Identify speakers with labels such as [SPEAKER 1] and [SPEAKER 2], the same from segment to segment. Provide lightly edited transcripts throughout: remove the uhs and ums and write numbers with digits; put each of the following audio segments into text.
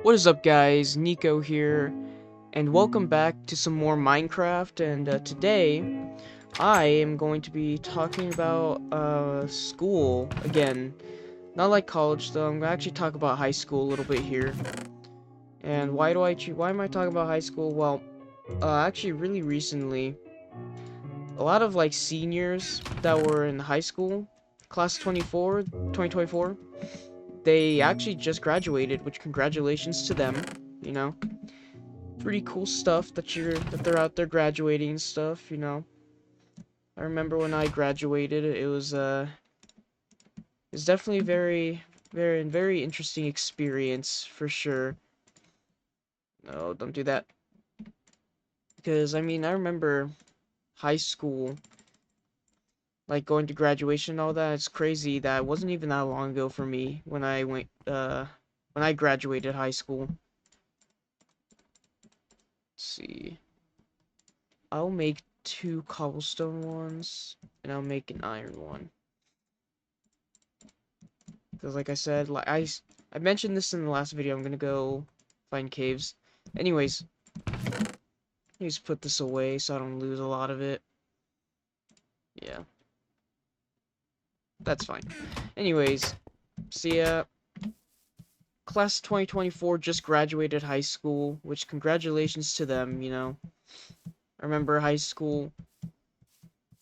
[SPEAKER 1] What is up, guys? Nico here, and welcome back to some more Minecraft. And today, I am going to be talking about school again. Not like college, though. I'm gonna actually talk about high school a little bit here. And why am I talking about high school? Well, actually, really recently, a lot of like seniors that were in high school, class 2024, they actually just graduated, which congratulations to them. You know. Pretty cool stuff that they're out there graduating and stuff. I remember when I graduated, it's definitely a very interesting experience for sure. No, don't do that. Because I mean, I remember high school, like going to graduation and all that. It's crazy that it wasn't even that long ago for me when I graduated high school. Let's see. I'll make two cobblestone ones and I'll make an iron one. Because like I said, I mentioned this in the last video, I'm gonna go find caves. Anyways, let me just put this away so I don't lose a lot of it. Yeah, that's fine. Anyways, see ya. Class 2024 just graduated high school, which congratulations to them. I remember high school,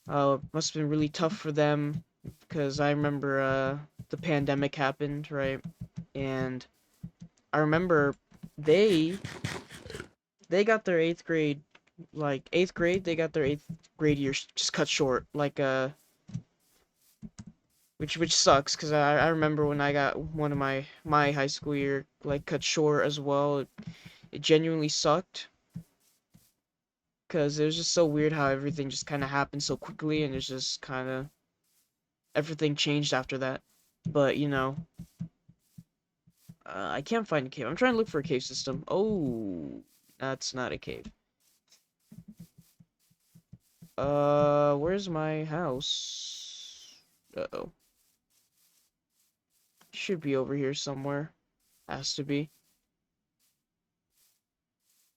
[SPEAKER 1] must have been really tough for them, because I remember, the pandemic happened, right? And I remember they they got their eighth grade, they got their eighth grade year just cut short, which sucks, because I remember when I got one of my high school year like cut short as well. It genuinely sucked, because it was just so weird how everything just kind of happened so quickly, and it's just kind of everything changed after that. But I can't find a cave. I'm trying to look for a cave system. Oh, that's not a cave. Where's my house? Uh-oh. Should be over here somewhere. Has to be.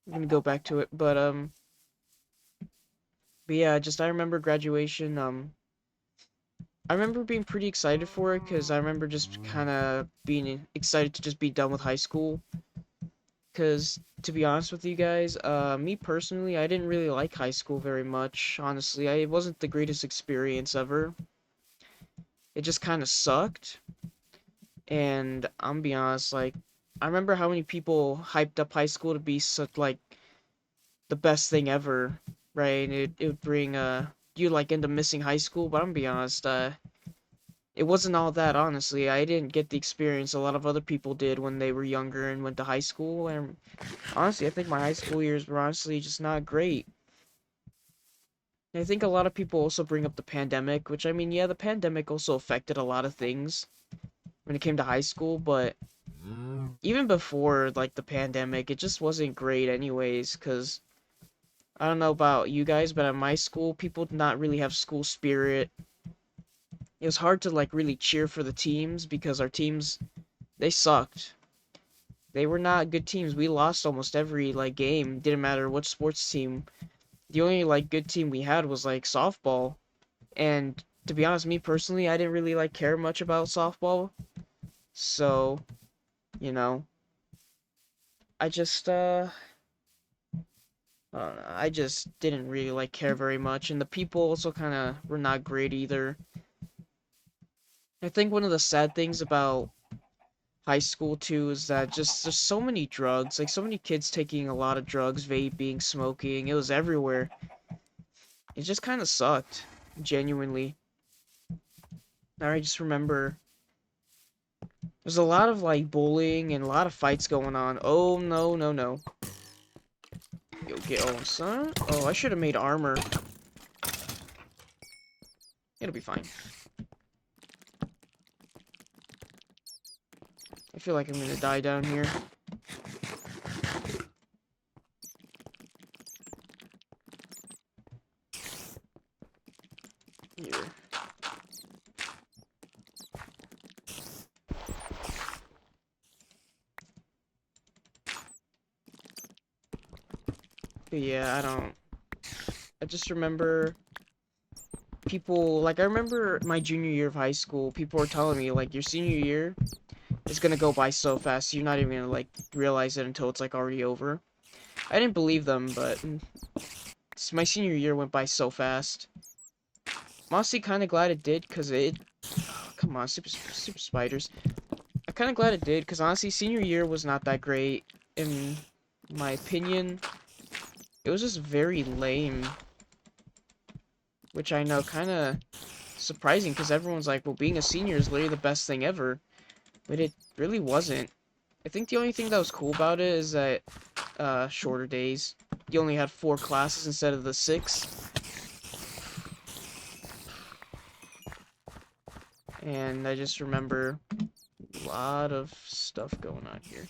[SPEAKER 1] I'm gonna go back to it, but yeah, just I remember graduation. I remember being pretty excited for it, because I remember just kind of being excited to just be done with high school. Because to be honest with you guys, me personally, I didn't really like high school very much. Honestly, it wasn't the greatest experience ever. It just kind of sucked. And I'm be honest, like, I remember how many people hyped up high school to be such like the best thing ever, right? And it would bring you like into missing high school, but I'm gonna be honest, it wasn't all that, honestly. I didn't get the experience a lot of other people did when they were younger and went to high school, and honestly, I think my high school years were honestly just not great. And I think a lot of people also bring up the pandemic, which I mean, yeah, the pandemic also affected a lot of things when it came to high school, but even before like the pandemic, it just wasn't great anyways, cuz I don't know about you guys, but at my school, people did not really have school spirit. It was hard to like really cheer for the teams, because our teams, they sucked. They were not good teams. We lost almost every like game. Didn't matter what sports team. The only like good team we had was like softball. And to be honest, me personally, I didn't really like care much about softball. So, you know, I just I don't know, I just didn't really like care very much, and the people also kind of were not great either. I think one of the sad things about high school too is that just there's so many drugs, like so many kids taking a lot of drugs, vaping, smoking. It was everywhere. It just kind of sucked, genuinely. I just remember there's a lot of like bullying and a lot of fights going on. Oh no, no, no. Yo, get on, son. Oh, I should have made armor. It'll be fine. I feel like I'm gonna die down here. Here. But yeah, I just remember people, like, I remember my junior year of high school, people were telling me, like, your senior year is gonna go by so fast, you're not even gonna, like, realize it until it's, like, already over. I didn't believe them, but my senior year went by so fast. I'm honestly kind of glad it did, because it... Come on, super spiders. I'm kind of glad it did, because honestly, senior year was not that great, in my opinion. It was just very lame, which I know kind of surprising, because everyone's like, well, being a senior is literally the best thing ever, but it really wasn't. I think the only thing that was cool about it is that, shorter days. You only had 4 classes instead of the 6. And I just remember a lot of stuff going on here.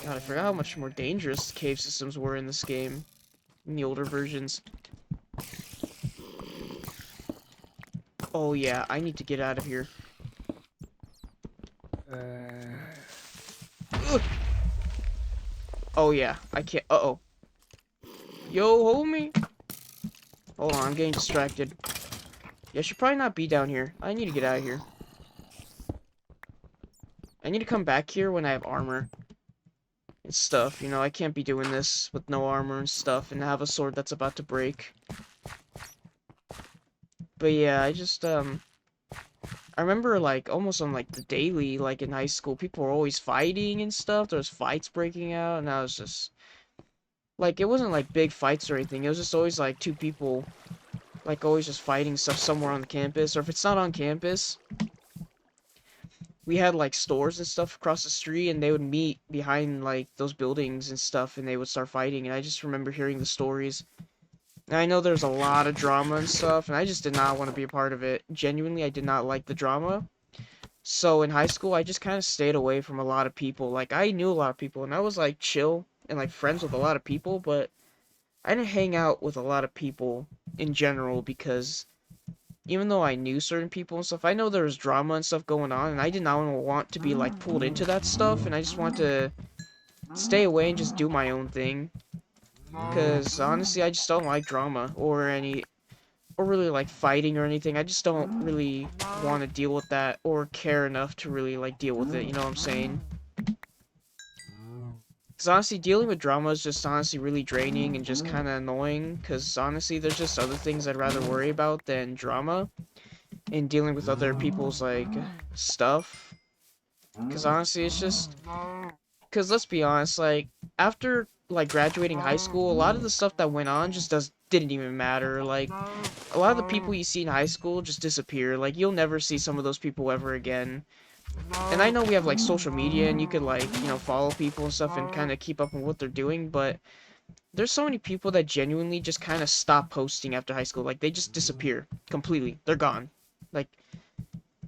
[SPEAKER 1] God, I forgot how much more dangerous cave systems were in this game, in the older versions. Oh yeah, I need to get out of here. Ugh. Oh yeah, I can't. Uh-oh. Yo, homie. Hold on, I'm getting distracted. Yeah, I should probably not be down here. I need to get out of here. I need to come back here when I have armor and stuff. You know, I can't be doing this with no armor and stuff and have a sword that's about to break. But yeah, I remember, like, almost on, like, the daily, like, in high school, people were always fighting and stuff. There was fights breaking out, and I was just... Like, it wasn't, like, big fights or anything. It was just always, like, 2 people, like, always just fighting stuff somewhere on the campus. Or if it's not on campus, we had, like, stores and stuff across the street, and they would meet behind, like, those buildings and stuff, and they would start fighting. And I just remember hearing the stories. And I know there's a lot of drama and stuff, and I just did not want to be a part of it. Genuinely, I did not like the drama. So in high school, I just kind of stayed away from a lot of people. Like, I knew a lot of people, and I was, like, chill and, like, friends with a lot of people, but I didn't hang out with a lot of people in general because even though I knew certain people and stuff, I know there was drama and stuff going on, and I did not want to be, like, pulled into that stuff, and I just want to stay away and just do my own thing. Because, honestly, I just don't like drama or really like fighting or anything. I just don't really want to deal with that or care enough to really like deal with it, you know what I'm saying? Because honestly, dealing with drama is just honestly really draining and just kind of annoying. Because honestly, there's just other things I'd rather worry about than drama and dealing with other people's like stuff. Because honestly, it's just... Because let's be honest, like, after like graduating high school, a lot of the stuff that went on just didn't even matter. Like, a lot of the people you see in high school just disappear. Like, you'll never see some of those people ever again. And I know we have, like, social media, and you could, like, you know, follow people and stuff and kind of keep up with what they're doing, but there's so many people that genuinely just kind of stop posting after high school. Like, they just disappear completely. They're gone. Like,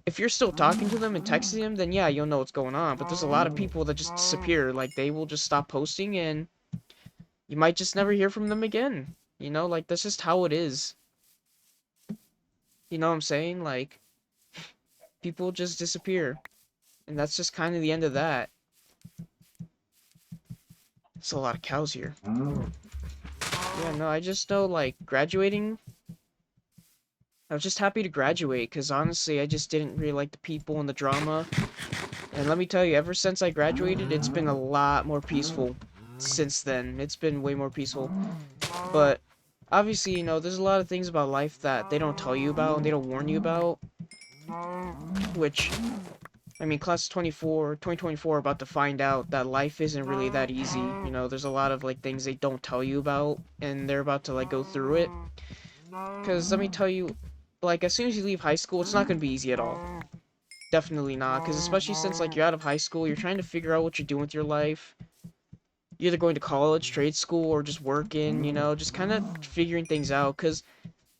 [SPEAKER 1] if you're still talking to them and texting them, then yeah, you'll know what's going on. But there's a lot of people that just disappear. Like, they will just stop posting, and you might just never hear from them again. You know, like, that's just how it is. You know what I'm saying? Like, people just disappear. And that's just kind of the end of that. It's a lot of cows here. Yeah, no, I just know, like, graduating... I was just happy to graduate, because honestly, I just didn't really like the people and the drama. And let me tell you, ever since I graduated, it's been a lot more peaceful since then. It's been way more peaceful. But, obviously, you know, there's a lot of things about life that they don't tell you about and they don't warn you about. Which... I mean, class 2024 about to find out that life isn't really that easy. You know, there's a lot of, like, things they don't tell you about, and they're about to, like, go through it. Because, let me tell you, like, as soon as you leave high school, it's not going to be easy at all. Definitely not, because especially since, like, you're out of high school, you're trying to figure out what you're doing with your life. You're either going to college, trade school, or just working, you know, just kind of figuring things out, because,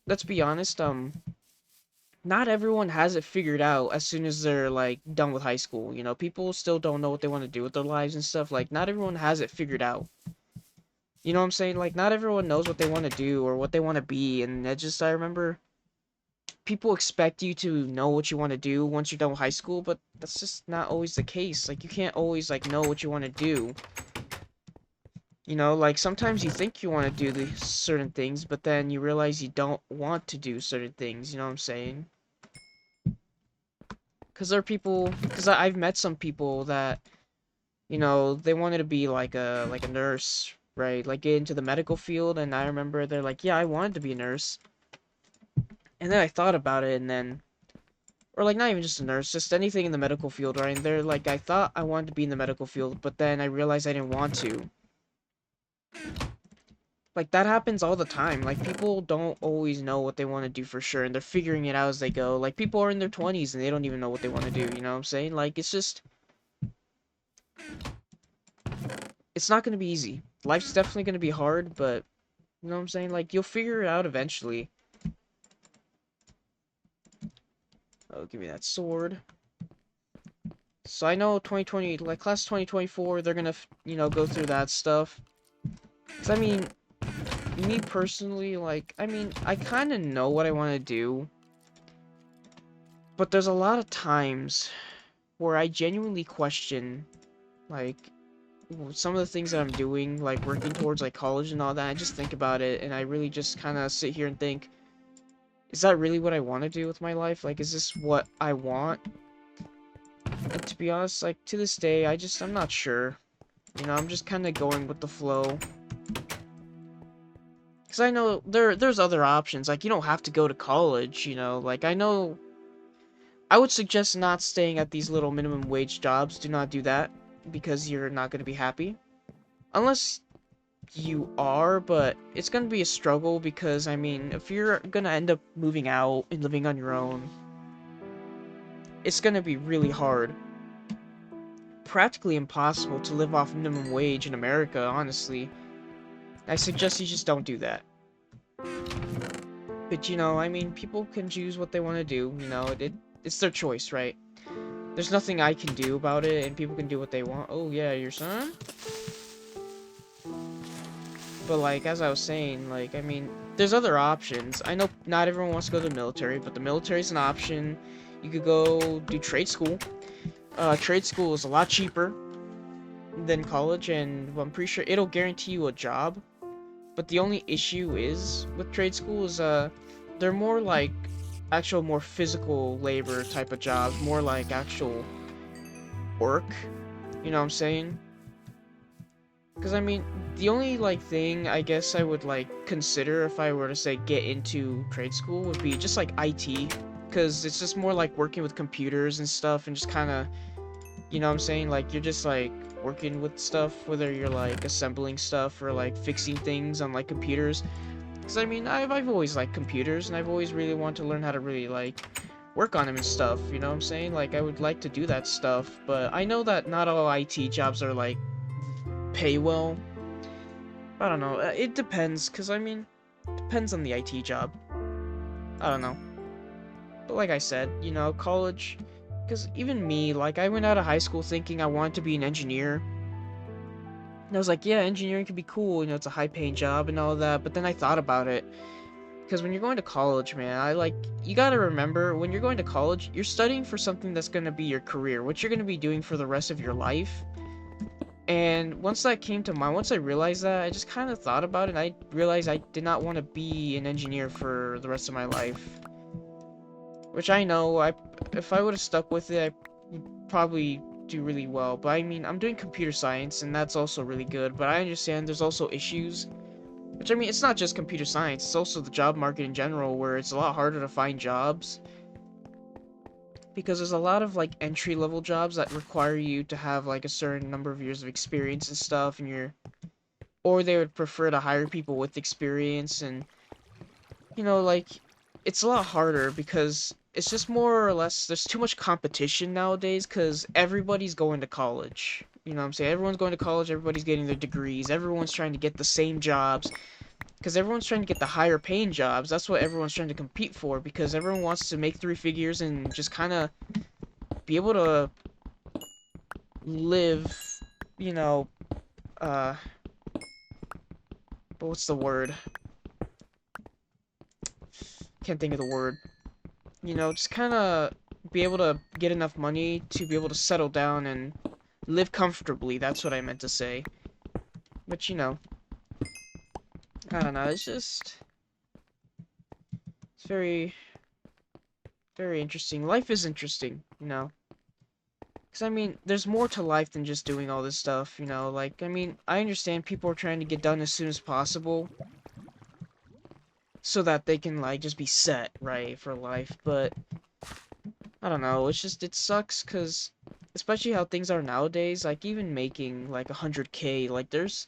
[SPEAKER 1] let's be honest, not everyone has it figured out as soon as they're, like, done with high school, you know? People still don't know what they want to do with their lives and stuff. Like, not everyone has it figured out. You know what I'm saying? Like, not everyone knows what they want to do or what they want to be, and I remember people expect you to know what you want to do once you're done with high school, but that's just not always the case. Like, you can't always, like, know what you want to do. You know, like, sometimes you think you want to do the certain things, but then you realize you don't want to do certain things, you know what I'm saying? Because there are people, because I've met some people that, you know, they wanted to be like a nurse, right? Like, get into the medical field, and I remember they're like, yeah, I wanted to be a nurse. And then I thought about it, and then, or like not even just a nurse, just anything in the medical field, right? And they're like, I thought I wanted to be in the medical field, but then I realized I didn't want to. Like, that happens all the time. Like, people don't always know what they want to do for sure, and they're figuring it out as they go. Like, people are in their 20s and they don't even know what they want to do, you know what I'm saying? Like, it's just, it's not going to be easy. Life's definitely going to be hard, but, you know what I'm saying? Like, you'll figure it out eventually. Oh, give me that sword. So I know 2020, like, class 2024, they're gonna, you know, go through that stuff. Because, I mean, me personally, like, I mean, I kind of know what I want to do, but there's a lot of times where I genuinely question, like, some of the things that I'm doing, like working towards like college and all that. I just think about it, and I really just kind of sit here and think, is that really what I want to do with my life? Like, is this what I want? And to be honest, like, to this day, I'm not sure. You know, I'm just kind of going with the flow. Because I know there's other options. Like, you don't have to go to college, you know. Like, I know I would suggest not staying at these little minimum wage jobs. Do not do that because you're not going to be happy. Unless you are, but it's going to be a struggle because, I mean, if you're going to end up moving out and living on your own, it's going to be really hard. Practically impossible to live off minimum wage in America, honestly. I suggest you just don't do that. But, you know, I mean, people can choose what they want to do, you know, it's their choice, right? There's nothing I can do about it, and people can do what they want. Oh, yeah, your son? But, like, as I was saying, like, I mean, there's other options. I know not everyone wants to go to the military, but the military's an option. You could go do trade school. Trade school is a lot cheaper than college, and I'm pretty sure it'll guarantee you a job. But the only issue is with trade school is they're more like actual more physical labor type of jobs, more like actual work. You know what I'm saying? Because I mean, the only like thing I guess I would like consider if I were to say get into trade school would be just like IT, because it's just more like working with computers and stuff and just kind of, you know what I'm saying? Like you're just like working with stuff, whether you're like assembling stuff or like fixing things on like computers. Because I mean, I've always liked computers, and I've always really wanted to learn how to really like work on them and stuff, you know what I'm saying? Like I would like to do that stuff, but I know that not all IT jobs are like pay well. I don't know. It depends, because I mean, depends on the IT job. I don't know. But like I said, you know, college, because even me, like I went out of high school thinking I wanted to be an engineer. And I was like, yeah, engineering could be cool, you know, it's a high paying job and all that. But then I thought about it. Because when you're going to college, man, you gotta remember, when you're going to college, you're studying for something that's gonna be your career, what you're gonna be doing for the rest of your life. And once that came to mind, once I realized that, I just kind of thought about it, and I realized I did not want to be an engineer for the rest of my life. Which I know, if I would have stuck with it, I would probably do really well. But I mean, I'm doing computer science, and that's also really good. But I understand there's also issues. Which I mean, it's not just computer science, it's also the job market in general, where it's a lot harder to find jobs. Because there's a lot of like entry level jobs that require you to have like a certain number of years of experience and stuff, and or they would prefer to hire people with experience, and you know, like, it's a lot harder because it's just more or less there's too much competition nowadays because everybody's going to college. You know what I'm saying? Everyone's going to college, everybody's getting their degrees, everyone's trying to get the same jobs because everyone's trying to get the higher paying jobs. That's what everyone's trying to compete for because everyone wants to make three figures and just kind of be able to live, you know, uh, but what's the word? Can't think of the word. just kind of be able to get enough money to be able to settle down and live comfortably. That's what I meant to say. But I don't know. It's very, very interesting. Life is interesting. Because, I mean, there's more to life than just doing all this stuff. Like, I mean, I understand people are trying to get done as soon as possible so that they can, like, just be set, right, for life. But, I don't know, it sucks because, especially how things are nowadays, like, even making, like, 100K, like, there's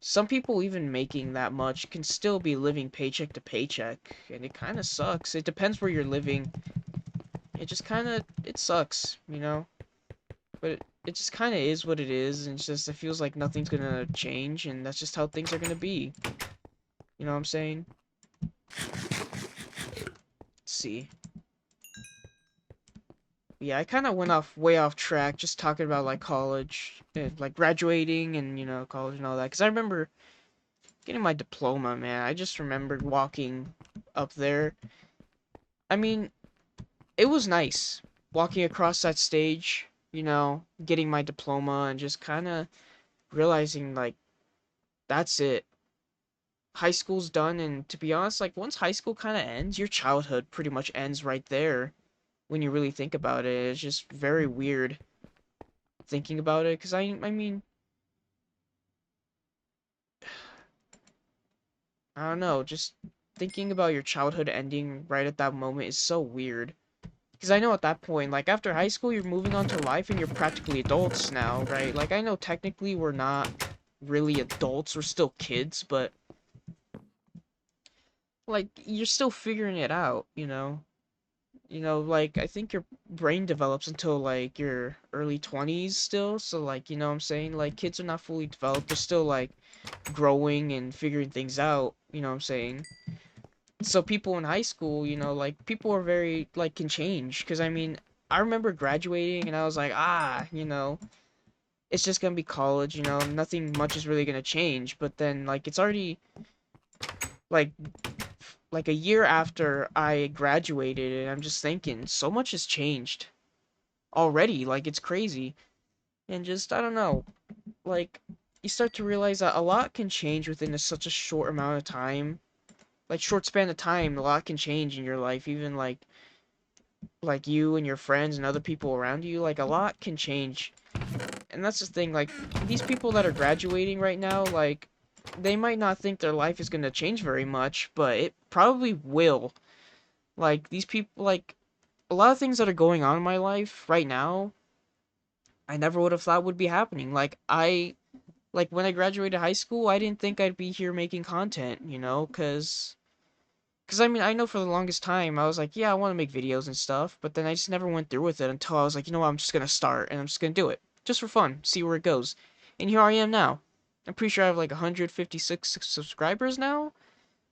[SPEAKER 1] some people even making that much can still be living paycheck to paycheck, and it kind of sucks. It depends where you're living. It sucks. But it just kind of is what it is, and it feels like nothing's gonna change, and that's just how things are gonna be. You know what I'm saying? Let's see. Yeah, I kind of went way off track, just talking about like college, and, like graduating, and college and all that. Cause I remember getting my diploma, man. I just remembered walking up there. I mean, it was nice walking across that stage, getting my diploma and just kind of realizing like that's it. High school's done, and to be honest, like once high school kind of ends, your childhood pretty much ends right there when you really think about it. It's just very weird thinking about it, because I mean, I don't know, just thinking about your childhood ending right at that moment is so weird. Because I know at that point, like after high school, you're moving on to life and you're practically adults now, right? Like I know technically we're not really adults, we're still kids, but like you're still figuring it out. Like I think your brain develops until like your early 20s still, so like what I'm saying? Like kids are not fully developed, they're still like growing and figuring things out, what I'm saying? So people in high school, like people are very like can change because I mean, I remember graduating and I was like, it's just gonna be college, nothing much is really gonna change. But then like it's already like like a year after I graduated and I'm just thinking so much has changed already, like it's crazy. And just I don't know, like you start to realize that a lot can change within such a short amount of time. Like short span of time, a lot can change in your life, even like you and your friends and other people around you, like a lot can change. And that's the thing, like these people that are graduating right now, like they might not think their life is going to change very much, but it probably will. Like these people, like a lot of things that are going on in my life right now, I never would have thought would be happening. Like when I graduated high school, I didn't think I'd be here making content, cuz I mean, I know for the longest time I was like, yeah, I want to make videos and stuff, but then I just never went through with it until I was like, you know what, I'm just going to start and I'm just going to do it just for fun, see where it goes. And here I am now. I'm pretty sure I have like 156 subscribers now,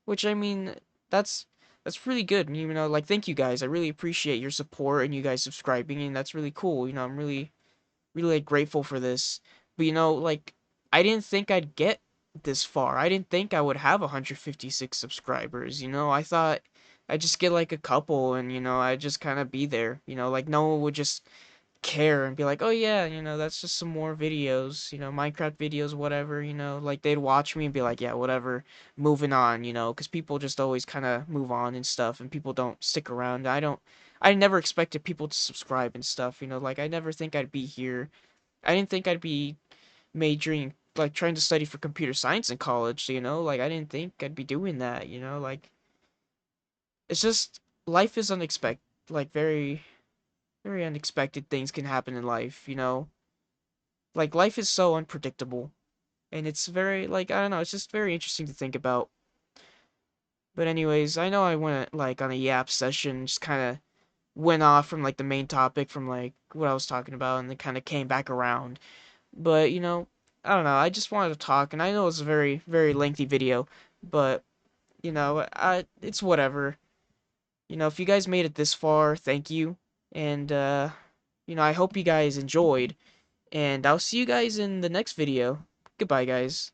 [SPEAKER 1] which I mean, that's that's really good. And like thank you guys. I really appreciate your support and you guys subscribing, and that's really cool. I'm really like, grateful for this. But like I didn't think I'd get this far. I didn't think I would have 156 subscribers. I thought I'd just get like a couple and I'd just kind of be there. Like no one would just care and be like, "Oh yeah, that's just some more videos, Minecraft videos, whatever, like they'd watch me and be like, "Yeah, whatever, moving on," cuz people just always kind of move on and stuff and people don't stick around. I never expected people to subscribe and stuff, like I never think I'd be here. I didn't think I'd be majoring like trying to study for computer science in college, like I didn't think I'd be doing that, like it's just life is unexpected, like very very unexpected things can happen in life. Like life is so unpredictable and it's very like I don't know, it's just very interesting to think about. But anyways, I know I went like on a yap session, just kind of went off from like the main topic from like what I was talking about and then kind of came back around. But I don't know, I just wanted to talk and I know it's a very very lengthy video, but it's whatever. If you guys made it this far, thank you. And I hope you guys enjoyed. And I'll see you guys in the next video. Goodbye, guys.